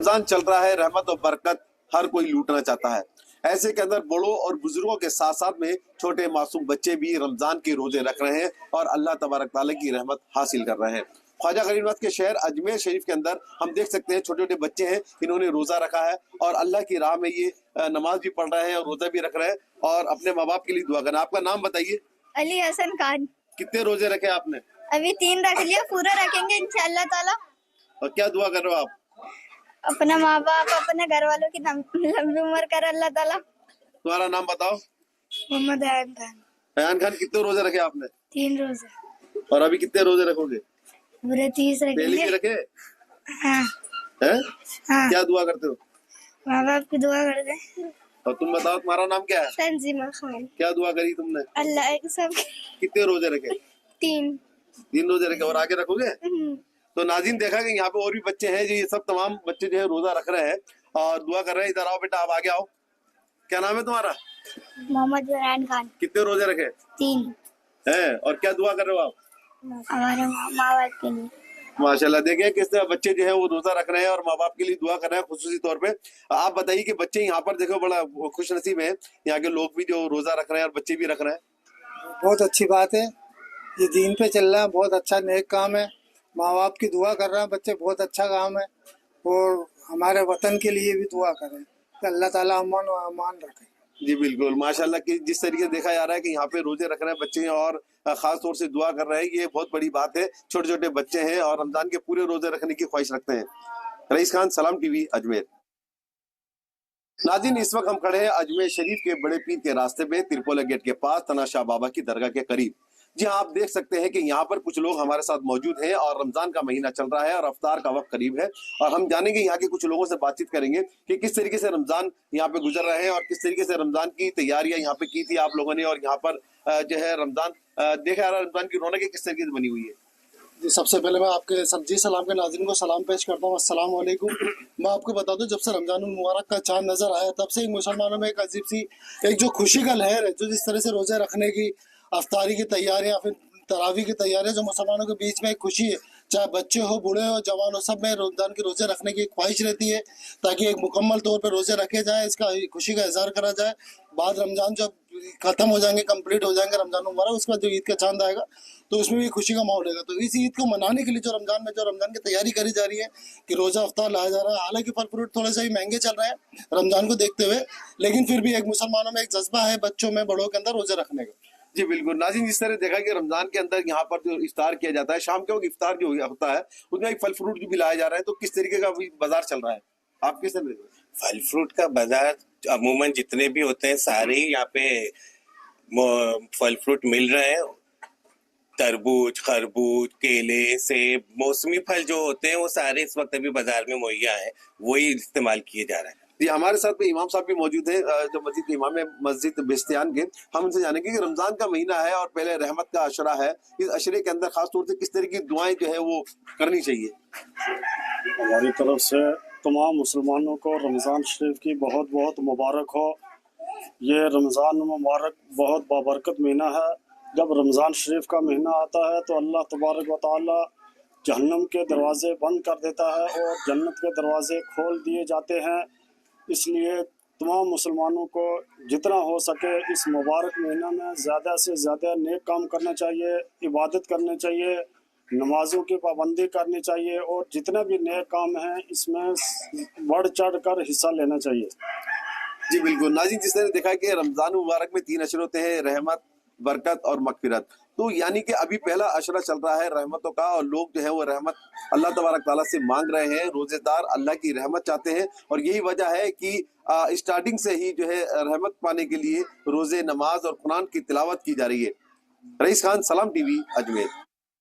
रमजान चल रहा है, रहमत और बरकत हर कोई लूटना चाहता है। ऐसे के अंदर बड़ों और बुजुर्गों के साथ साथ में छोटे मासूम बच्चे भी रमजान के रोजे रख रहे हैं और अल्लाह तबारक ताला की रहमत हासिल कर रहे हैं। ख्वाजा गरीबनवाज के शहर अजमेर शरीफ के अंदर हम देख सकते हैं छोटे छोटे बच्चे हैं, इन्होंने रोजा रखा है और अल्लाह की राह में ये नमाज भी पढ़ रहे हैं और रोजा भी रख रहे हैं और अपने माँ बाप के लिए दुआ कर रहे हैं। आपका नाम बताइए। अली हसन खान। कितने रोजे रखे आपने? अभी 3 रख लिया, पूरा रखेंगे इंशाअल्लाह ताला। और क्या दुआ कर रहे हो आप? अपने माँ बाप अपने घर वालों की लंबी उम्र कर अल्लाह ताला। तुम्हारा नाम बताओ। मोहम्मद अयान खान। अयान खान, कितने रोजे रखे आपने? 3 रोजे। और अभी कितने रोजे रखोगे? पूरे 30 डेली रखेंगे। के रखे हाँ हैं? हाँ। क्या दुआ करते हो? माँ बाप की दुआ कर दे। और तुम बताओ, तुम्हारा नाम क्या है? तंजीमा खान। क्या दुआ करी तुमने? अल्लाह के सब। कितने रोजे रखे? 3 रोजे रखे और आगे रखोगे? तो नाज़रीन, देखा कि यहाँ पे और भी बच्चे हैं, जो ये सब तमाम बच्चे जो है रोजा रख रहे हैं और दुआ कर रहे हैं। इधर आओ बेटा, आप आगे आओ। क्या नाम है तुम्हारा? मोहम्मद अयान खान। कितने रोजे रखे 3 हैं और क्या दुआ कर रहे हो आप? हमारे माँ बाप के लिए। माशाल्लाह, देखें किस तरह बच्चे जो है वो रोजा रख रहे हैं और माँ बाप के लिए दुआ कर रहे हैं खुसूसी तौर पे। आप बताइए कि बच्चे यहाँ पर देखो बड़ा खुश नसीब है, यहाँ के लोग भी जो रोजा रख रहे हैं और बच्चे भी रख रहे हैं। बहुत अच्छी बात है, ये दीन पे चल रहा है, बहुत अच्छा नेक काम है। माँ बाप की दुआ कर रहे हैं बच्चे, बहुत अच्छा काम है। और हमारे वतन के लिए भी दुआ करें कि अल्लाह ताला अमन और अमान रखे। जी बिल्कुल, माशाल्लाह कि जिस तरीके से देखा जा रहा है कि यहाँ पे रोजे रख रहे हैं बच्चे और खास तौर से दुआ कर रहे हैं, ये बहुत बड़ी बात है। छोटे छोटे बच्चे हैं और रमजान के पूरे रोजे रखने की ख्वाहिश रखते हैं। रईस खान, सलाम टीवी, अजमेर। नाज़रीन, इस वक्त हम खड़े हैं अजमेर शरीफ के बड़े पीर के रास्ते पे तिरपोला गेट के पास तनाशाह बाबा की दरगाह के करीब। जी हाँ, आप देख सकते हैं कि यहाँ पर कुछ लोग हमारे साथ मौजूद हैं और रमजान का महीना चल रहा है और अफ्तार का वक्त करीब है और हम जानेंगे यहाँ के कुछ लोगों से बातचीत करेंगे कि किस तरीके से रमजान यहाँ पे गुजर रहे हैं और किस तरीके से रमजान की तैयारियां यहाँ पे की थी आप लोगों ने और यहाँ पर जो है रमजान देखा जा रहा है, रमजान की रौनक किस तरीके से बनी हुई है। जी, सबसे पहले मैं आपके सब्जी सलाम के नाज़रीन को सलाम पेश करता हूँ। अस्सलाम वालेकुम। मैं आपको बता दूं, जब से रमजान मुबारक का चांद नजर आया तब से ही मुसलमानों में एक अजीब सी एक जो खुशी का लहर है, जो जिस तरह से रोजे रखने की, अफ्तारी की तैयारियां, फिर तरावी की तैयारियां, जो मुसलमानों के बीच में एक खुशी है, चाहे बच्चे हो बूढ़े हो जवान हो, सब में रमजान के रोजे रखने की ख्वाहिश रहती है ताकि एक मुकम्मल तौर पर रोजे रखे जाए, इसका खुशी का इजहार करा जाए। बाद रमजान जब खत्म हो जाएंगे, कंप्लीट हो जाएंगे रमजान मुबारक, उसके बाद जो ईद का चांद आएगा तो उसमें भी खुशी का माहौल रहेगा। तो इस ईद को मनाने के लिए जो रमजान की तैयारी करी जा रही है कि रोजा अफ्तार लाया जा रहा है। हालांकि फल फ्रूट थोड़े से ही महंगे चल रहे हैं रमजान को देखते हुए, लेकिन फिर भी एक मुसलमानों में एक जज्बा है बच्चों में बड़ों के अंदर रोजे रखने का। जी बिल्कुल नाज़रीन, जिस तरह देखा कि रमजान के अंदर यहाँ पर जो इफ्तार किया जाता है, शाम के वक्त इफ्तार जो होता है उसमें एक फल फ्रूट भी लाया जा रहा है, तो किस तरीके का बाजार चल रहा है, आप किस तरह? फल फ्रूट का बाजार अमूमन जितने भी होते हैं सारे ही यहाँ पे फल फ्रूट मिल रहे हैं। तरबूज, खरबूज, केले, सेब, मौसमी फल जो होते हैं वो सारे इस वक्त अभी बाजार में मुहैया है, वही इस्तेमाल किए जा रहे हैं। जी, हमारे साथ में इमाम साहब भी मौजूद हैं, जो मस्जिद के इमाम है, मस्जिद बेस्तियान के। हम उनसे जानेंगे कि रमजान का महीना है और पहले रहमत का अशरा है, इस अशरे के अंदर खास तौर से किस तरह की दुआएं जो है वो करनी चाहिए। हमारी तरफ से तमाम मुसलमानों को रमज़ान शरीफ की बहुत बहुत मुबारक हो। ये रमज़ान मुबारक बहुत बाबरकत महीना है। जब रमज़ान शरीफ का महीना आता है तो अल्लाह तबारक व तआला जहन्नम के दरवाजे बंद कर देता है और जन्नत के दरवाजे खोल दिए जाते हैं। इसलिए तमाम मुसलमानों को जितना हो सके इस मुबारक महीना में ज़्यादा से ज़्यादा नेक काम करना चाहिए, इबादत करनी चाहिए, नमाजों की पाबंदी करनी चाहिए और जितना भी नेक काम है इसमें बढ़ चढ़ कर हिस्सा लेना चाहिए। जी बिल्कुल नाज़रीन, जिस तरह देखा कि रमजान मुबारक में 3 अशरे होते हैं, रहमत, बरकत और मगफिरत। तो यानी कि अभी पहला अशरा चल रहा है रहमतों का और लोग जो है वो रहमत अल्लाह तबारक ताला से मांग रहे हैं। रोजेदार अल्लाह की रहमत चाहते हैं और यही वजह है कि स्टार्टिंग से ही जो है रहमत पाने के लिए रोजे, नमाज और कुरान की तिलावत की जा रही है। रईस खान, सलाम टीवी, अजमेर।